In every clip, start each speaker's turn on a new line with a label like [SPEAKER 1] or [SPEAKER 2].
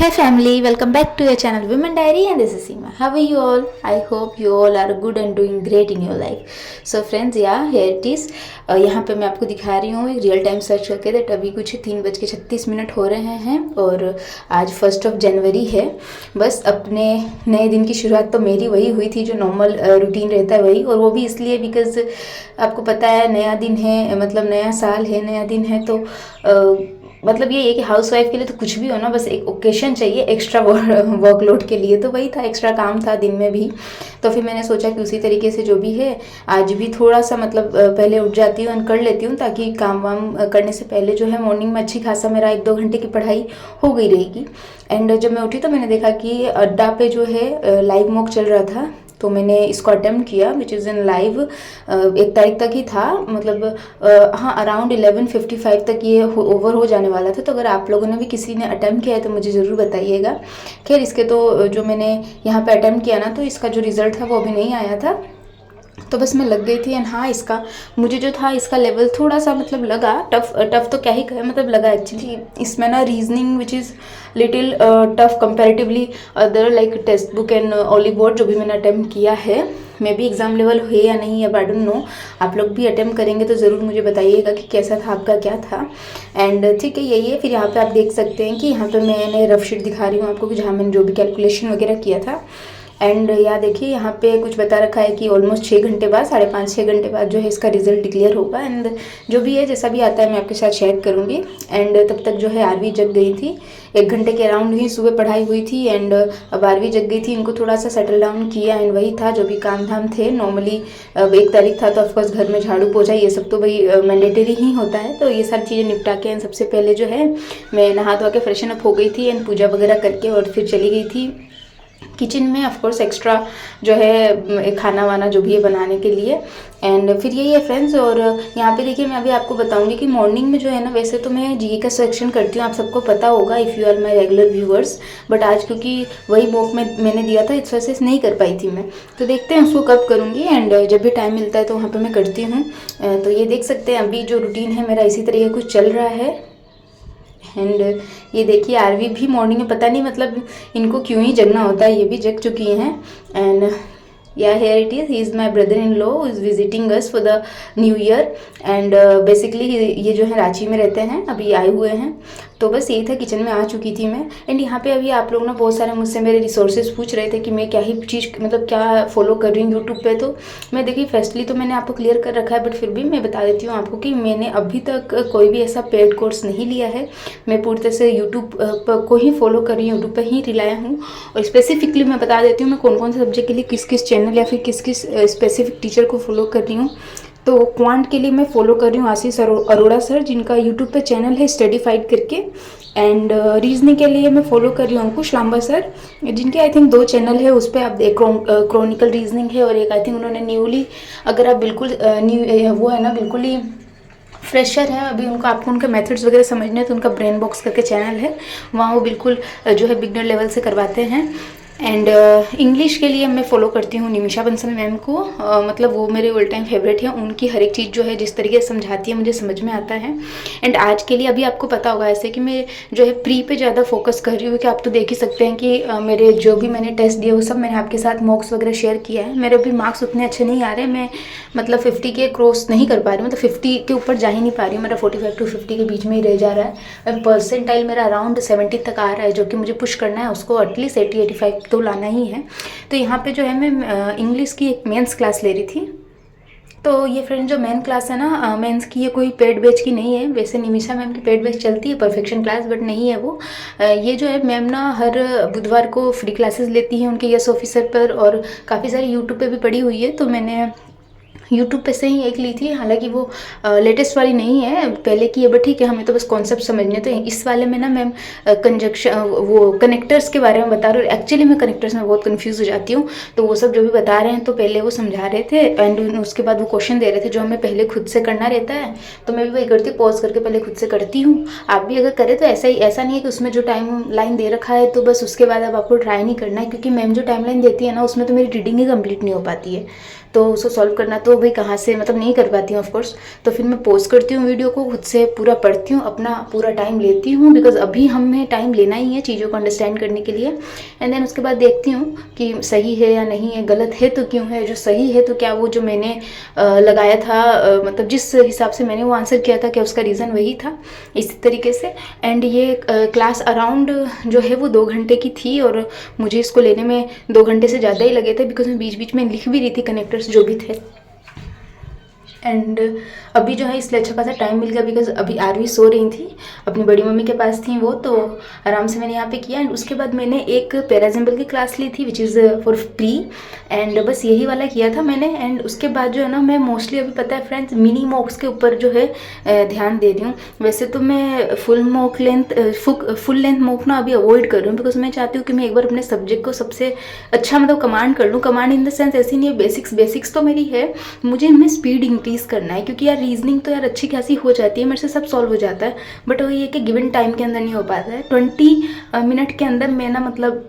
[SPEAKER 1] Hey family, welcome back to your channel Women Diary and this is Seema. How are you all? I hope you all are good and doing great in your life. So friends, yeah, here it is. यहाँ पे मैं आपको दिखा रही हूँ एक real time search करके that अभी कुछ 3:36 हो रहे हैं और आज 1 जनवरी है। बस अपने नए दिन की शुरुआत तो मेरी वही हुई थी जो नॉर्मल रूटीन रहता है वही, और वो भी इसलिए बिकॉज आपको पता है नया दिन है, मतलब नया साल है, नया दिन है, तो मतलब ये है कि हाउस वाइफ के लिए तो कुछ भी हो ना, बस एक ओकेशन चाहिए एक्स्ट्रा वर्कलोड के लिए, तो वही था, एक्स्ट्रा काम था दिन में भी। तो फिर मैंने सोचा कि उसी तरीके से जो भी है आज भी थोड़ा सा मतलब पहले उठ जाती हूँ, कर लेती हूँ, ताकि काम वाम करने से पहले जो है मॉर्निंग में अच्छी खासा मेरा 1-2 घंटे की पढ़ाई हो गई रहेगी। एंड जब मैं उठी तो मैंने देखा कि अड्डा पे जो है लाइव मॉक चल रहा था, तो मैंने इसको अटेम्प्ट किया विच इज़ इन लाइव। 1 तारीख तक ही था, मतलब हाँ अराउंड 11:55 तक ये ओवर हो जाने वाला था। तो अगर आप लोगों ने भी किसी ने अटेम्प्ट किया है तो मुझे ज़रूर बताइएगा। खैर इसके तो जो मैंने यहाँ पे अटेम्प्ट किया ना, तो इसका जो रिज़ल्ट था वो अभी नहीं आया था, तो बस मैं लग गई थी। एंड हाँ, इसका मुझे जो था इसका लेवल थोड़ा सा मतलब लगा टफ तो क्या ही कहे, मतलब लगा एक्चुअली इसमें ना reasoning which is little tough comparatively other like text book and only board जो भी मैंने अटेम्प्ट किया है। मे बी एग्ज़ाम लेवल है या नहीं है, आई डोंट नो। आप लोग भी अटेम्प्ट करेंगे तो ज़रूर मुझे बताइएगा कि कैसा था, आपका क्या था। एंड ठीक है, यही है। फिर यहाँ पे आप देख सकते हैं कि यहाँ पे मैंने रफ शीट दिखा रही हूँ आपको कि जहाँ मैंने जो भी कैलकुलेशन वगैरह किया था। एंड यहाँ देखिए यहाँ पे कुछ बता रखा है कि ऑलमोस्ट 6 घंटे बाद, 5.5-6 घंटे बाद जो है इसका रिजल्ट डिक्लेयर होगा। एंड जो भी है जैसा भी आता है मैं आपके साथ शेयर करूँगी। एंड तब तक जो है आरवी जग गई थी, 1 घंटे के अराउंड ही सुबह पढ़ाई हुई थी। एंड अब आरवी जग गई थी, इनको थोड़ा सा सेटल डाउन किया। एंड वही था जो भी काम धाम थे नॉर्मली। 1 तारीख था तो ऑफकोर्स घर में झाड़ू पोछा ये सब तो भाई मैंडेटरी ही होता है, तो ये सारी चीज़ें निपटा के सबसे पहले जो है मैं नहा धो के फ्रेशन अप हो गई थी एंड पूजा वगैरह करके और फिर चली गई थी किचन में, ऑफ कोर्स एक्स्ट्रा जो है खाना वाना जो भी है बनाने के लिए। एंड फिर यही है फ्रेंड्स। और यहाँ पे देखिए मैं अभी आपको बताऊंगी कि मॉर्निंग में जो है ना, वैसे तो मैं जीके का सेक्शन करती हूँ, आप सबको पता होगा if you are my regular viewers, but आज क्योंकि वही मॉक में मैंने दिया था इस वजह से नहीं कर पाई थी मैं, तो देखते हैं उसको कब करूँगी। एंड जब भी टाइम मिलता है तो वहाँ पर मैं करती हूँ। तो ये देख सकते हैं अभी जो रूटीन है मेरा इसी तरीके कुछ चल रहा है। एंड ये देखिए आरवी भी मॉर्निंग में पता नहीं मतलब इनको क्यों ही जगना होता है, ये भी जग चुकी हैं। एंड या here it is, he is my brother in law is visiting us for the new year. And basically ये जो है रांची में रहते हैं, अभी आए हुए हैं। तो बस यही था, किचन में आ चुकी थी मैं। एंड यहाँ पे अभी आप लोग ना बहुत सारे मुझसे मेरे रिसोर्सेज पूछ रहे थे कि मैं क्या ही चीज़ मतलब क्या फॉलो कर रही हूँ यूट्यूब पे। तो मैं देखिए फर्स्टली तो मैंने आपको क्लियर कर रखा है, बट फिर भी मैं बता देती हूँ आपको कि मैंने अभी तक कोई भी ऐसा पेड कोर्स नहीं लिया है। मैं पूरी तरह से यूट्यूब को ही फॉलो कर रही हूँ, यूट्यूब पर ही रिलाया हूँ। और स्पेसिफिकली मैं बता देती हूँ मैं कौन कौन से सब्जेक्ट के लिए किस किस चैनल या फिर किस किस स्पेसिफिक टीचर को फॉलो कर रही हूँ। तो क्वांट के लिए मैं फॉलो कर रही हूँ आशीष अरोड़ा सर, जिनका यूट्यूब पे चैनल है स्टडीफाइड करके। एंड रीजनिंग के लिए मैं फॉलो कर रही हूँ अंकुश लांबा सर, जिनके आई थिंक 2 चैनल है, उस पर आप क्रॉनिकल रीजनिंग है और एक आई थिंक उन्होंने न्यूली, अगर आप बिल्कुल न्यू वो है ना बिल्कुल ही फ्रेशर है अभी, उनको आपको उनके मेथड्स वगैरह समझने हैं तो उनका ब्रेन बॉक्स करके चैनल है, वहाँ वो बिल्कुल जो है बिगनर लेवल से करवाते हैं। एंड इंग्लिश के लिए मैं फ़ॉलो करती हूँ निमिषा बंसल मैम को, मतलब वो मेरे ऑल टाइम फेवरेट है। उनकी हर एक चीज़ जो है जिस तरीके से समझाती है मुझे समझ में आता है। एंड आज के लिए अभी आपको पता होगा ऐसे कि मैं जो है प्री पे ज़्यादा फोकस कर रही हूँ, कि आप तो देख ही सकते हैं कि मेरे जो भी मैंने टेस्ट दिए वो सब मैंने आपके साथ मॉक्स वगैरह शेयर किया है। मेरे अभी मार्क्स उतने अच्छे नहीं आ रहे, मैं मतलब 50 के क्रॉस नहीं कर पा रही हूँ, मतलब 50 के ऊपर जा ही नहीं पा रही हूँ, मेरा 45 to 50 के बीच में ही रह जा रहा है। परसेंटाइल मेरा अराउंड 70 तक आ रहा है, जो कि मुझे पुश करना है, उसको एटलीस्ट 80-85 तो लाना ही है। तो यहाँ पे जो है मैं इंग्लिश की एक मेंस क्लास ले रही थी। तो ये फ्रेंड जो मेन क्लास है ना मेंस की, ये कोई पेड बैच की नहीं है। वैसे निमिषा मैम की पेड बैच चलती है परफेक्शन क्लास, बट नहीं है वो। ये जो है मैम ना हर बुधवार को फ्री क्लासेस लेती हैं उनके यस ऑफिसर पर, और काफ़ी सारी यूट्यूब पे भी पड़ी हुई है। तो मैंने यूट्यूब पे से ही एक ली थी, हालांकि वो लेटेस्ट वाली नहीं है, पहले की है, बट ठीक है, हमें तो बस कॉन्सेप्ट समझने। तो इस वाले में ना मैम कंजक्शन वो कनेक्टर्स के बारे में बता रहे हो। एक्चुअली मैं कनेक्टर्स में बहुत कंफ्यूज हो जाती हूँ, तो वो सब जो भी बता रहे हैं तो पहले वो समझा रहे थे एंड उसके बाद वो क्वेश्चन दे रहे थे जो हमें पहले खुद से करना रहता है। तो मैं भी वही करती हूँ, पॉज करके पहले खुद से करती हूँ। आप भी अगर करें तो ऐसा ही, ऐसा नहीं है कि उसमें जो टाइम लाइन दे रखा है तो बस उसके बाद अब आपको ट्राई नहीं करना है, क्योंकि मैम जो टाइम लाइन देती है ना उसमें तो मेरी रीडिंग ही कंप्लीट नहीं हो पाती है। तो उसको सॉल्व करना तो भाई कहाँ से, मतलब नहीं कर पाती हूँ ऑफकोर्स। तो फिर मैं पॉज करती हूँ वीडियो को, खुद से पूरा पढ़ती हूँ, अपना पूरा टाइम लेती हूँ, बिकॉज अभी हमें टाइम लेना ही है चीज़ों को अंडरस्टैंड करने के लिए। एंड देन उसके बाद देखती हूँ कि सही है या नहीं है, गलत है तो क्यों है, जो सही है तो क्या वो जो मैंने लगाया था, मतलब जिस हिसाब से मैंने वो आंसर किया था, क्या उसका रीज़न वही था, इसी तरीके से। एंड ये क्लास अराउंड जो है वो 2 घंटे की थी, और मुझे इसको लेने में 2 घंटे से ज़्यादा ही लगे थे, बिकॉज मैं बीच बीच में लिख भी रही थी कनेक्टर्स जो भी थे। एंड अभी जो है इसलिए अच्छा खासा टाइम मिल गया, बिकॉज अभी आरवी सो रही थी, अपनी बड़ी मम्मी के पास थी वो, तो आराम से मैंने यहाँ पे किया। एंड उसके बाद मैंने एक पैराजिम्बल की क्लास ली थी which is for pre, and बस यही वाला किया था मैंने। एंड उसके बाद जो है ना, मैं मोस्टली अभी पता है फ्रेंड्स मिनी मॉक्स के ऊपर जो है ध्यान दे रही हूँ। वैसे तो मैं फुल लेंथ मॉक ना अभी अवॉइड कर रही हूँ, बिकॉज मैं चाहती हूँ कि मैं एक बार अपने सब्जेक्ट को सबसे अच्छा मतलब कमांड कर लूँ। कमांड इन द सेंस ऐसी नहीं है, बेसिक्स तो मेरी है, मुझे इनमें स्पीड इंक्रीज करना है, क्योंकि यार रीजनिंग तो यार अच्छी खासी हो जाती है, मेरे से सब सॉल्व हो जाता है, बट वही है कि गिवन टाइम के अंदर नहीं हो पाता है। 20 मिनट के अंदर मैं ना मतलब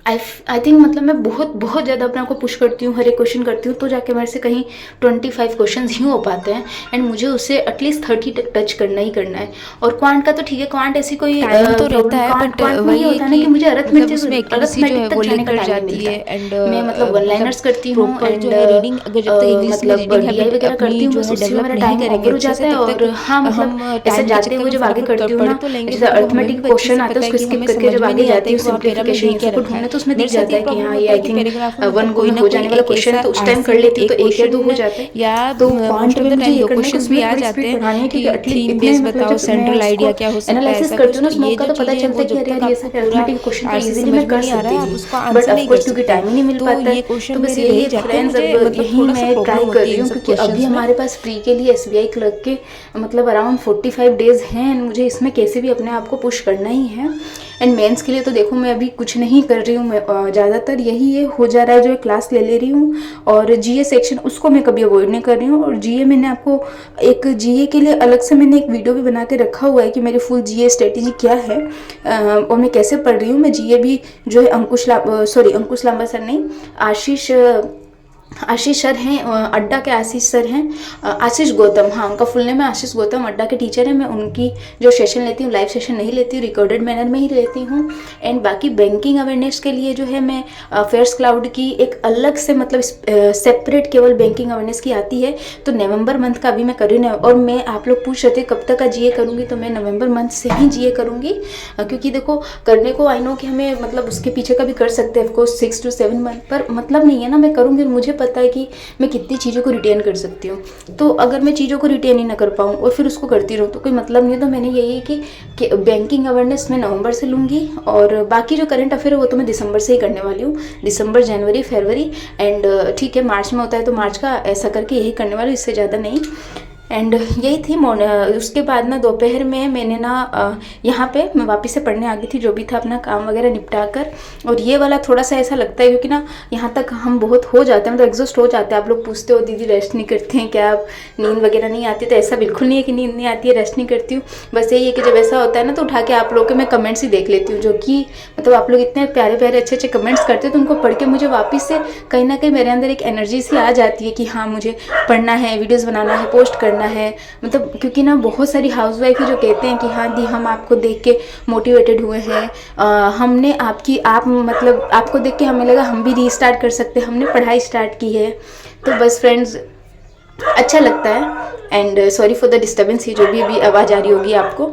[SPEAKER 1] आई थिंक मतलब मैं बहुत ज़्यादा अपने आप को पुश करती हूँ, हर एक क्वेश्चन करती हूँ, तो जाके मेरे से कहीं 25 क्वेश्चन ही हो पाते हैं। एंड मुझे उससे एटलीस्ट 30 तक टच करना ही करना है। और क्वांट का तो ठीक है, क्वांट ऐसी कोई
[SPEAKER 2] टाइम तो रहता है, बट वही है कि
[SPEAKER 1] मुझे
[SPEAKER 2] मतलब उसमें एक्यूरेसी जो है वो लेकर जाती है। एंड
[SPEAKER 1] मैं मतलब वन लाइनर्स करती हूँ,
[SPEAKER 2] प्रॉपर
[SPEAKER 1] एंड
[SPEAKER 2] जो है रीडिंग, अगर जब तक इंग्लिश में
[SPEAKER 1] मतलब
[SPEAKER 2] रीडिंग
[SPEAKER 1] डीआई
[SPEAKER 2] हैबिट
[SPEAKER 1] वगैरह करती
[SPEAKER 2] अपनी
[SPEAKER 1] हूँ,
[SPEAKER 2] जो
[SPEAKER 1] बस
[SPEAKER 2] है
[SPEAKER 1] उससे
[SPEAKER 2] डेवलप
[SPEAKER 1] मेरा
[SPEAKER 2] नहीं
[SPEAKER 1] टाइम
[SPEAKER 2] करेंगे
[SPEAKER 1] ओवर हो
[SPEAKER 2] अच्छे से,
[SPEAKER 1] जाता है।
[SPEAKER 2] तब
[SPEAKER 1] और
[SPEAKER 2] तक
[SPEAKER 1] हाँ मतलब
[SPEAKER 2] हम
[SPEAKER 1] ऐसे
[SPEAKER 2] टाइम के
[SPEAKER 1] जाते
[SPEAKER 2] चक्कर
[SPEAKER 1] हुए
[SPEAKER 2] में
[SPEAKER 1] जब आगे
[SPEAKER 2] फटाफट
[SPEAKER 1] करती हूँ
[SPEAKER 2] पढ़
[SPEAKER 1] ना,
[SPEAKER 2] तो लेंगे,
[SPEAKER 1] जैसे
[SPEAKER 2] बट वो हमें भी
[SPEAKER 1] अर्थमेटिक
[SPEAKER 2] अच्छे
[SPEAKER 1] क्वेश्चन
[SPEAKER 2] से
[SPEAKER 1] आता
[SPEAKER 2] पता
[SPEAKER 1] है,
[SPEAKER 2] है
[SPEAKER 1] उसको
[SPEAKER 2] कि
[SPEAKER 1] स्किप
[SPEAKER 2] हमें
[SPEAKER 1] करके
[SPEAKER 2] समझ
[SPEAKER 1] जब
[SPEAKER 2] में
[SPEAKER 1] आगे
[SPEAKER 2] नहीं आता
[SPEAKER 1] जाती
[SPEAKER 2] है
[SPEAKER 1] हूँ,
[SPEAKER 2] कि वहाँ पैरा में
[SPEAKER 1] सिंप्लीफिकेशन
[SPEAKER 2] दे
[SPEAKER 1] ये
[SPEAKER 2] क्या
[SPEAKER 1] सब कुछ
[SPEAKER 2] रखा है।
[SPEAKER 1] ढूंढना, तो उसमें दिख
[SPEAKER 2] मेरे साथ
[SPEAKER 1] जाता
[SPEAKER 2] ये
[SPEAKER 1] है कि
[SPEAKER 2] प्रॉब्लम
[SPEAKER 1] हाँ ये
[SPEAKER 2] होता है
[SPEAKER 1] आई
[SPEAKER 2] कि
[SPEAKER 1] थिंक
[SPEAKER 2] पैराग्राफ में मतलब
[SPEAKER 1] 1 को
[SPEAKER 2] कोई
[SPEAKER 1] मैं
[SPEAKER 2] ना
[SPEAKER 1] हो
[SPEAKER 2] कोई
[SPEAKER 1] जाने वाला
[SPEAKER 2] एक
[SPEAKER 1] क्वेश्चन है,
[SPEAKER 2] ऐसा
[SPEAKER 1] तो उस टाइम कर
[SPEAKER 2] आंसर,
[SPEAKER 1] लेती हूँ, तो
[SPEAKER 2] एक
[SPEAKER 1] 1 या 2
[SPEAKER 2] क्वेश्चन
[SPEAKER 1] हो जाते हैं।
[SPEAKER 2] या
[SPEAKER 1] तो
[SPEAKER 2] मोस्ट
[SPEAKER 1] क्वांट
[SPEAKER 2] ऑफ
[SPEAKER 1] में
[SPEAKER 2] द
[SPEAKER 1] मुझे
[SPEAKER 2] टाइम
[SPEAKER 1] ये
[SPEAKER 2] 2
[SPEAKER 1] करना है कि
[SPEAKER 2] क्वेश्चन भी
[SPEAKER 1] उसमें
[SPEAKER 2] आ
[SPEAKER 1] थोड़ी
[SPEAKER 2] जाते
[SPEAKER 1] स्पीड
[SPEAKER 2] हैं
[SPEAKER 1] बढ़ानी है, क्योंकि
[SPEAKER 2] कि
[SPEAKER 1] एटलीस्ट
[SPEAKER 2] थीम
[SPEAKER 1] इतने
[SPEAKER 2] बेस
[SPEAKER 1] मतलब
[SPEAKER 2] बताओ,
[SPEAKER 1] जब मैं
[SPEAKER 2] सेंट्रल
[SPEAKER 1] उसको
[SPEAKER 2] आइडिया क्या हो सकता है,
[SPEAKER 1] एनालिसिस
[SPEAKER 2] ऐसा
[SPEAKER 1] करती हूँ
[SPEAKER 2] कुछ।
[SPEAKER 1] ना
[SPEAKER 2] तो ये
[SPEAKER 1] स्मोक का,
[SPEAKER 2] जो
[SPEAKER 1] तो पता
[SPEAKER 2] चीज़ें हैं
[SPEAKER 1] चलता
[SPEAKER 2] वो
[SPEAKER 1] है कि
[SPEAKER 2] जब
[SPEAKER 1] अरे
[SPEAKER 2] तक
[SPEAKER 1] यार ये
[SPEAKER 2] आपको
[SPEAKER 1] सब
[SPEAKER 2] पूरा
[SPEAKER 1] अर्थमेटिक क्वेश्चन तो
[SPEAKER 2] आंसर
[SPEAKER 1] इजीली
[SPEAKER 2] समझ
[SPEAKER 1] मैं
[SPEAKER 2] में
[SPEAKER 1] कर
[SPEAKER 2] नहीं आ रहा
[SPEAKER 1] सकती
[SPEAKER 2] है, आप
[SPEAKER 1] थी,
[SPEAKER 2] उसका
[SPEAKER 1] बट
[SPEAKER 2] आंसर नहीं कर
[SPEAKER 1] ऑफकोर्स क्योंकि
[SPEAKER 2] सकते,
[SPEAKER 1] टाइम ही नहीं मिल
[SPEAKER 2] तो
[SPEAKER 1] पाता
[SPEAKER 2] ये
[SPEAKER 1] है।
[SPEAKER 2] क्वेश्चन
[SPEAKER 1] तो बस
[SPEAKER 2] मेरे
[SPEAKER 1] यही
[SPEAKER 2] रह
[SPEAKER 1] है
[SPEAKER 2] जाते हैं।
[SPEAKER 1] फ्रेंड्स,
[SPEAKER 2] मुझे
[SPEAKER 1] अब
[SPEAKER 2] मतलब
[SPEAKER 1] यही
[SPEAKER 2] थोड़ा सा
[SPEAKER 1] मैं
[SPEAKER 2] प्रॉब्लम
[SPEAKER 1] ट्राई कर
[SPEAKER 2] होती है
[SPEAKER 1] रही
[SPEAKER 2] इन
[SPEAKER 1] हूँ,
[SPEAKER 2] सब
[SPEAKER 1] क्योंकि अभी
[SPEAKER 2] क्वेश्चंस में।
[SPEAKER 1] हमारे पास प्री के लिए एसबीआई क्लर्क के मतलब अराउंड 45 डेज हैं, एंड मुझे इसमें कैसे भी अपने आप को पुश करना ही है। एंड मेंस के लिए तो देखो मैं अभी कुछ नहीं कर रही हूँ, मैं ज़्यादातर यही ये हो जा रहा है, जो है क्लास ले रही हूँ, और जीए सेक्शन उसको मैं कभी अवॉइड नहीं कर रही हूँ। और जीए मैंने आपको एक जीए के लिए अलग से मैंने एक वीडियो भी बना के रखा हुआ है कि मेरी फुल जीए स्ट्रेटेजी क्या है, और मैं कैसे पढ़ रही हूँ। मैं जीए भी जो है अंकुश लांबा सर नहीं, आशीष सर हैं, अड्डा के आशीष सर हैं, आशीष गौतम, हाँ उनका फुल नेम है आशीष गौतम, अड्डा के टीचर हैं। मैं उनकी जो सेशन लेती हूँ, लाइव सेशन नहीं लेती हूँ, रिकॉर्डेड मैनर में ही लेती हूँ। एंड बाकी बैंकिंग अवेयरनेस के लिए जो है मैं फेयर्स क्लाउड की एक अलग से मतलब सेपरेट केवल बैंकिंग अवेयरनेस की आती है, तो नवंबर मंथ का अभी मैं कर रही हूँ। और मैं, आप लोग पूछ रहे थे कब तक का जीए करूँगी, तो मैं नवंबर मंथ से ही जीए करूँगी, क्योंकि देखो करने को आई नो कि हमें मतलब उसके पीछे का भी कर सकते हैं ऑफकोर्स 6 to 7 मंथ, पर मतलब नहीं है ना, मैं करूँगी, मुझे पता है कि मैं कितनी चीज़ों को रिटेन कर सकती हूँ। तो अगर मैं चीज़ों को रिटेन ही ना कर पाऊँ और फिर उसको करती रहूँ तो कोई मतलब नहीं है। तो मैंने यही है कि बैंकिंग अवेयरनेस मैं नवंबर से लूँगी, और बाकी जो करंट अफेयर है वो तो मैं दिसंबर से ही करने वाली हूँ, दिसंबर, जनवरी, फरवरी, एंड ठीक है मार्च में होता है तो मार्च का, ऐसा करके यही करने वाली हूँ, इससे ज़्यादा नहीं। एंड यही थी उसके बाद ना दोपहर में मैंने ना यहाँ पे मैं वापस से पढ़ने आ गई थी, जो भी था अपना काम वगैरह निपटा कर। और ये वाला थोड़ा सा ऐसा लगता है क्योंकि ना यहाँ तक हम बहुत हो जाते हैं, मतलब एग्जॉस्ट हो जाते हैं। आप लोग पूछते हो दीदी रेस्ट नहीं करते हैं क्या, आप नींद वगैरह नहीं आती, तो ऐसा बिल्कुल नहीं है कि नींद नहीं आती है, रेस्ट नहीं करती हूँ। बस यही है कि जब ऐसा होता है ना तो उठा के आप लोग के मैं कमेंट्स ही देख लेती हूँ, जो कि मतलब आप लोग इतने प्यारे प्यारे अच्छे अच्छे कमेंट्स करते हो, तो उनको पढ़ के मुझे वापस से कहीं ना कहीं मेरे अंदर एक एनर्जी सी आ जाती है कि हाँ मुझे पढ़ना है, वीडियोज़ बनाना है, पोस्ट करना है। मतलब क्योंकि ना बहुत सारी हाउसवाइफ ही जो कहते हैं कि हाँ दी हम आपको देख के मोटिवेटेड हुए हैं, हमने आप मतलब आपको देख के हमें लगा हम भी रीस्टार्ट कर सकते हैं, हमने पढ़ाई स्टार्ट की है। तो बस फ्रेंड्स अच्छा लगता है। And sorry for the disturbance, ही जो भी अभी आवाज़ आ रही होगी आपको।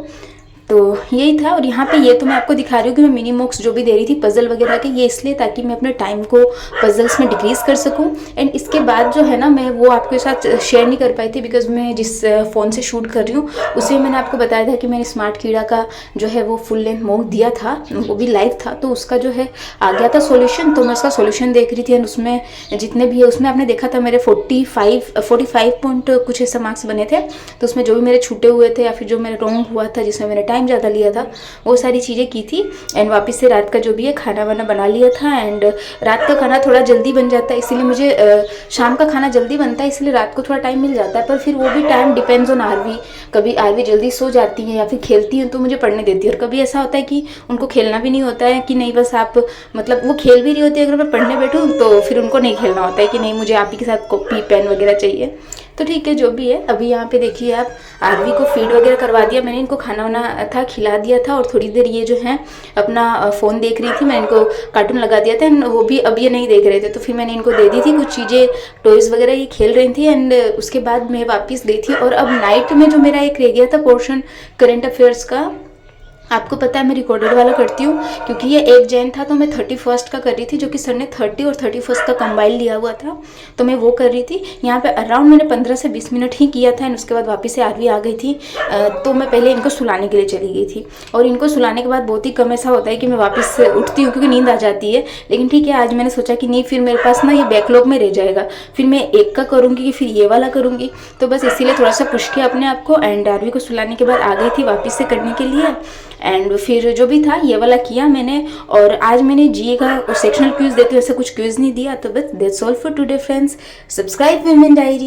[SPEAKER 1] तो यही था। और यहाँ पे ये तो मैं आपको दिखा रही हूँ कि मैं मिनी मॉक्स जो भी दे रही थी पजल वगैरह के, ये इसलिए ताकि मैं अपने टाइम को पजल्स में डिक्रीज़ कर सकूँ। एंड इसके बाद जो है ना मैं वो आपके साथ शेयर नहीं कर पाई थी, बिकॉज मैं जिस फ़ोन से शूट कर रही हूँ उसे मैंने आपको बताया था कि मैंने स्मार्ट कीड़ा का जो है वो फुल लेंथ मॉक दिया था, वो भी लाइव था, तो उसका जो है आ गया था सोल्यूशन, तो मैं उसका सोल्यूशन देख रही थी। एंड उसमें जितने भी है उसमें आपने देखा था मेरे 45 पॉइंट कुछ ऐसा मार्क्स बने थे, तो उसमें जो भी मेरे छूटे हुए थे या फिर जो मेरा रॉन्ग हुआ था जिसमें मैंने टाइम टाइम ज़्यादा लिया था, वो सारी चीज़ें की थी। एंड वापस से रात का जो भी है खाना वाना बना लिया था। एंड रात का खाना थोड़ा जल्दी बन जाता है, इसीलिए मुझे शाम का खाना जल्दी बनता है, इसलिए रात को थोड़ा टाइम मिल जाता है। पर फिर वो भी टाइम डिपेंड्स ऑन आरवी, कभी आरवी जल्दी सो जाती हैं या फिर खेलती हैं तो मुझे पढ़ने देती है, और कभी ऐसा होता है कि उनको खेलना भी नहीं होता है कि नहीं बस आप मतलब वो खेल भी रही होती है, अगर मैं पढ़ने बैठूँ तो फिर उनको नहीं खेलना होता है कि नहीं मुझे आप ही के साथ कॉपी पेन वगैरह चाहिए। तो ठीक है जो भी है। अभी यहाँ पे देखिए आप आरवी को फीड वगैरह करवा दिया मैंने, इनको खाना वाना था खिला दिया था, और थोड़ी देर ये जो है अपना फ़ोन देख रही थी, मैं इनको कार्टून लगा दिया था एंड वो भी अब ये नहीं देख रहे थे, तो फिर मैंने इनको दे दी थी कुछ चीज़ें, टॉयज़ वगैरह ये खेल रही थी। एंड उसके बाद मैं वापस गई थी, और अब नाइट में जो मेरा एक रह गया था पोर्शन करंट अफेयर्स का, आपको पता है मैं रिकॉर्डेड वाला करती हूँ क्योंकि ये 1 जैन था तो मैं 31 का कर रही थी, जो कि सर ने 30 और 31 का कंबाइन लिया हुआ था, तो मैं वो कर रही थी। यहाँ पे अराउंड मैंने 15 से 20 मिनट ही किया था एंड उसके बाद वापस से आरवी आ गई थी। तो मैं पहले इनको सुलाने के लिए चली गई थी, और इनको सुलाने के बाद बहुत ही कम ऐसा होता है कि मैं वापस से उठती हूँ क्योंकि नींद आ जाती है। लेकिन ठीक है, आज मैंने सोचा कि नहीं फिर मेरे पास ना ये बैकलॉग में रह जाएगा, फिर मैं एक का करूँगी कि फिर ये वाला करूँगी, तो बस इसीलिए थोड़ा सा पुश किया अपने आप को। एंड आरवी को सुलाने के बाद आ गई थी वापस से करने के लिए, एंड फिर जो भी था ये वाला किया मैंने। और आज मैंने जीए का सेक्शनल क्विज देते हुए ऐसा कुछ क्विज नहीं दिया, तो बस that's all for today friends. Subscribe women diary.